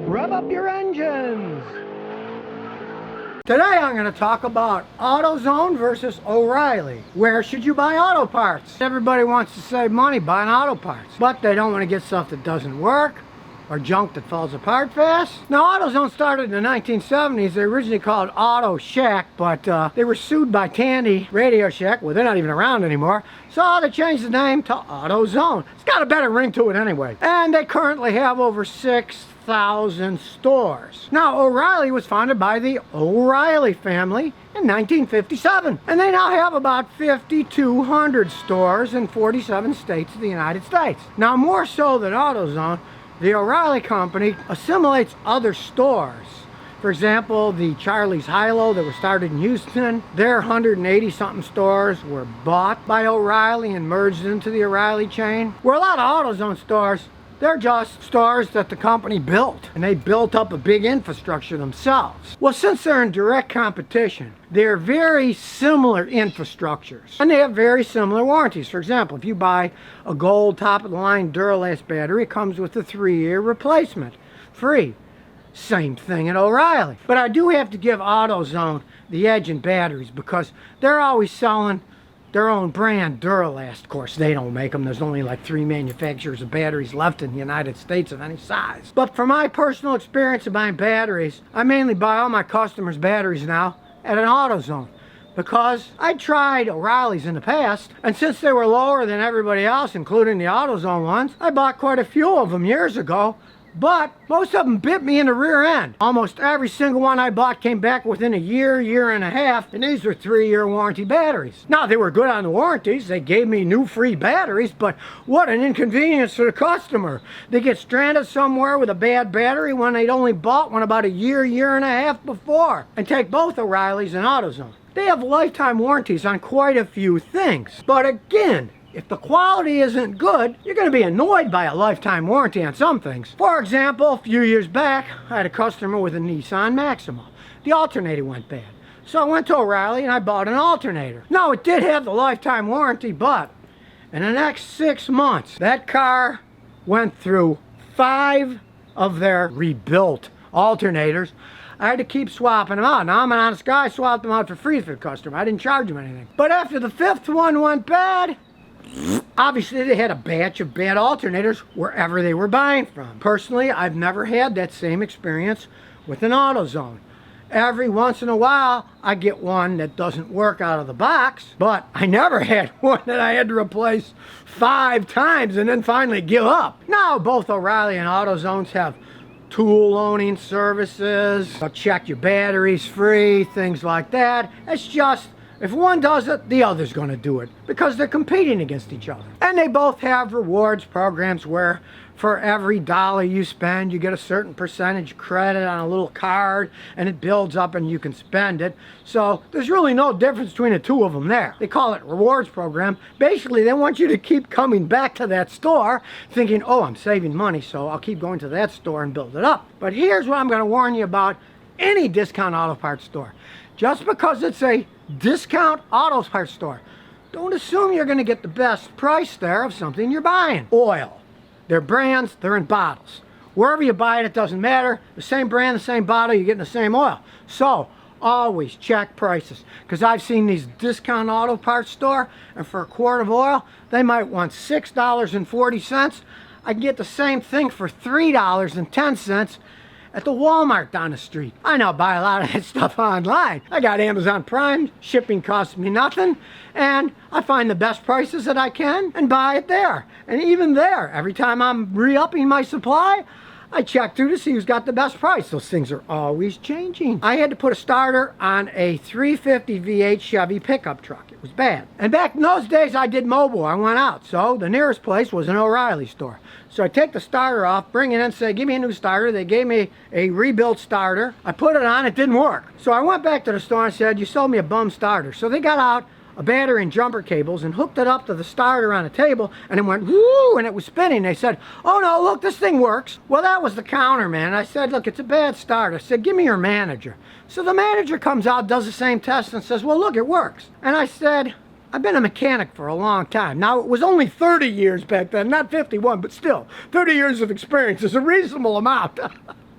Rev up your engines! Today I'm going to talk about Autozone versus Oreilly. Where should you buy auto parts? Everybody wants to save money buying auto parts, but they don't want to get stuff that doesn't work or junk that falls apart fast. Now, AutoZone started in the 1970s. They originally called Auto Shack, but they were sued by Tandy Radio Shack. Well, they're not even around anymore. So they changed the name to AutoZone. It's got a better ring to it anyway. And they currently have over 6,000 stores. Now, Oreilly was founded by the Oreilly family in 1957. And they now have about 5,200 stores in 47 states of the United States. Now, more so than AutoZone, the Oreilly company assimilates other stores. For example, the Charlie's High-Low that was started in Houston, their 180-something stores were bought by Oreilly and merged into the Oreilly chain. Where a lot of AutoZone stores, they're just stores that the company built, and they built up a big infrastructure themselves. Well, since they're in direct competition, they're very similar infrastructures, and they have very similar warranties. For example, if you buy a gold top-of-the-line Duralast battery, it comes with a 3-year replacement, free. Same thing at Oreilly. But I do have to give AutoZone the edge in batteries because they're always selling their own brand Duralast. Of course, they don't make them. There's only like 3 manufacturers of batteries left in the United States of any size. But from my personal experience of buying batteries, I mainly buy all my customers' batteries now at an AutoZone, because I tried Oreilly's in the past, and since they were lower than everybody else, including the AutoZone ones, I bought quite a few of them years ago. But most of them bit me in the rear end. Almost every single one I bought came back within a year, year and a half, and these were 3-year warranty batteries. Now, they were good on the warranties. They gave me new free batteries, but what an inconvenience to the customer. They get stranded somewhere with a bad battery when they'd only bought one about a year, year and a half before. And take both Oreilly's and AutoZone. They have lifetime warranties on quite a few things. But again, if the quality isn't good, you're going to be annoyed by a lifetime warranty on some things. For example, a few years back, I had a customer with a Nissan Maxima. The alternator went bad. So I went to Oreilly and I bought an alternator. Now, it did have the lifetime warranty, but in the next 6 months, that car went through 5 of their rebuilt alternators. I had to keep swapping them out. Now, I'm an honest guy. I swapped them out for free for the customer. I didn't charge them anything. But after the 5th one went bad, obviously they had a batch of bad alternators wherever they were buying from. Personally, I've never had that same experience with an AutoZone. Every once in a while, I get one that doesn't work out of the box, but I never had one that I had to replace 5 times and then finally give up. Now, both Oreilly and AutoZones have tool loaning services. They'll check your batteries free, things like that. It's just, if one does it, the other's going to do it because they're competing against each other. And they both have rewards programs where for every dollar you spend, you get a certain percentage credit on a little card, and it builds up and you can spend it. So there's really no difference between the two of them there. They call it rewards program. Basically, they want you to keep coming back to that store thinking, oh, I'm saving money, so I'll keep going to that store and build it up. But here's what I'm going to warn you about any discount auto parts store. Just because it's a discount auto parts store, don't assume you're going to get the best price there of something you're buying. Oil. They're brands, they're in bottles. Wherever you buy it, it doesn't matter. The same brand, the same bottle, you're getting the same oil. So, always check prices. Because I've seen these discount auto parts store, and for a quart of oil, they might want $6.40. I can get the same thing for $3.10 at the Walmart down the street. I now buy a lot of that stuff online. I got Amazon Prime, shipping costs me nothing, and I find the best prices that I can and buy it there. And even there, every time I'm re-upping my supply, I check through to see who's got the best price. Those things are always changing. I had to put a starter on a 350 V8 Chevy pickup truck. It was bad. And back in those days, I did mobile. I went out. So the nearest place was an Oreilly store. So I take the starter off, bring it in, say, give me a new starter. They gave me a rebuilt starter. I put it on, it didn't work. So I went back to the store and said, you sold me a bum starter. So they got out a battery and jumper cables and hooked it up to the starter on a table, and it went whoo, and it was spinning. They said, oh no, look, this thing works. Well, that was the counter, man. I said, look, it's a bad starter. I said, give me your manager. So the manager comes out, does the same test, and says, well, look, it works. And I said, I've been a mechanic for a long time. Now, it was only 30 years back then, not 51, but still, 30 years of experience is a reasonable amount.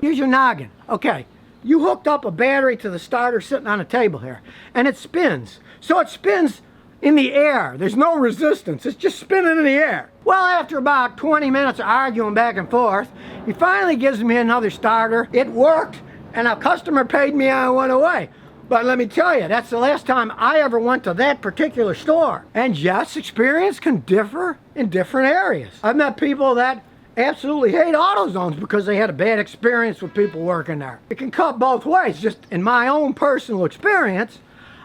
Use your noggin. Okay, you hooked up a battery to the starter sitting on a table here, and it spins. So it spins in the air. There's no resistance. It's just spinning in the air. Well, after about 20 minutes of arguing back and forth, he finally gives me another starter. It worked, and a customer paid me and I went away. But let me tell you, that's the last time I ever went to that particular store. And yes, experience can differ in different areas. I've met people that absolutely hate AutoZones because they had a bad experience with people working there. It can cut both ways. Just in my own personal experience,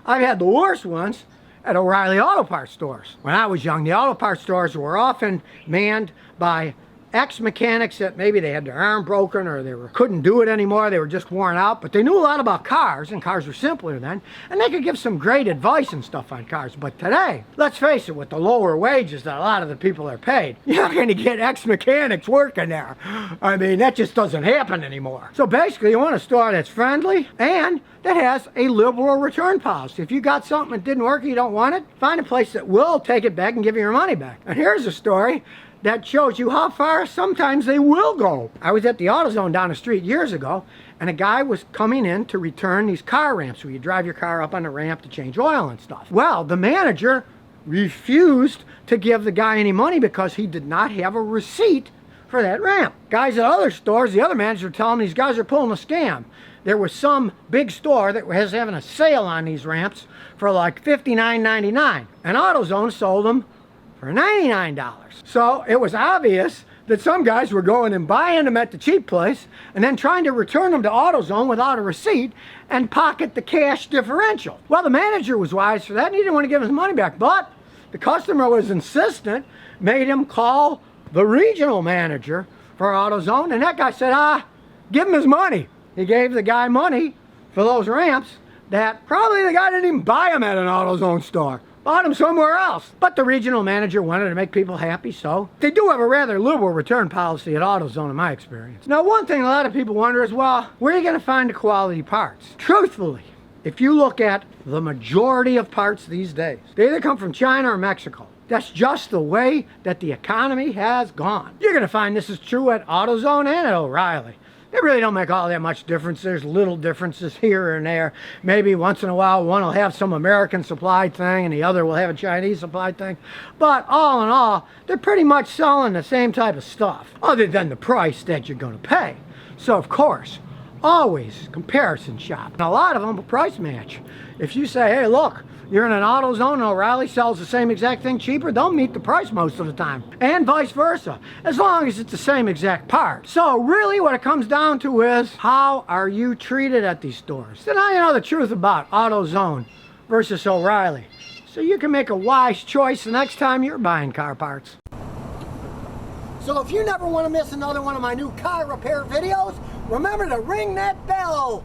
I've had the worst ones at O'Reilly Auto Parts stores. When I was young, the auto parts stores were often manned by ex-mechanics that maybe they had their arm broken or they couldn't do it anymore, they were just worn out, but they knew a lot about cars, and cars were simpler then, and they could give some great advice and stuff on cars. But today, let's face it, with the lower wages that a lot of the people are paid, you're not going to get ex-mechanics working there. I mean, that just doesn't happen anymore. So basically, you want a store that's friendly and that has a liberal return policy. If you got something that didn't work and you don't want it, find a place that will take it back and give you your money back. And here's a story that shows you how far sometimes they will go. I was at the Autozone down the street years ago, and a guy was coming in to return these car ramps where you drive your car up on the ramp to change oil and stuff. Well, the manager refused to give the guy any money because he did not have a receipt for that ramp. Guys at other stores, the other manager telling these guys are pulling a scam. There was some big store that was having a sale on these ramps for like $59.99, and AutoZone sold them for $99. So it was obvious that some guys were going and buying them at the cheap place and then trying to return them to AutoZone without a receipt and pocket the cash differential. Well, the manager was wise for that and he didn't want to give his money back, but the customer was insistent, made him call the regional manager for AutoZone, and that guy said, give him his money. He gave the guy money for those ramps that probably the guy didn't even buy them at an AutoZone store. Bought them somewhere else. But the regional manager wanted to make people happy, so they do have a rather liberal return policy at AutoZone in my experience. Now, one thing a lot of people wonder is, well, where are you going to find the quality parts? Truthfully, if you look at the majority of parts these days, they either come from China or Mexico. That's just the way that the economy has gone. You're going to find this is true at AutoZone and at O'Reilly. They really don't make all that much difference. There's little differences here and there. Maybe once in a while one will have some American supplied thing and the other will have a Chinese supplied thing. But all in all, they're pretty much selling the same type of stuff, other than the price that you're going to pay. So of course, always comparison shop. And a lot of them will price match. If you say, hey, look, you're in an AutoZone and O'Reilly sells the same exact thing cheaper, they'll meet the price most of the time. And vice versa, as long as it's the same exact part. So really what it comes down to is, how are you treated at these stores? So now you know the truth about AutoZone versus O'Reilly, so you can make a wise choice the next time you're buying car parts. So if you never want to miss another one of my new car repair videos, remember to ring that bell.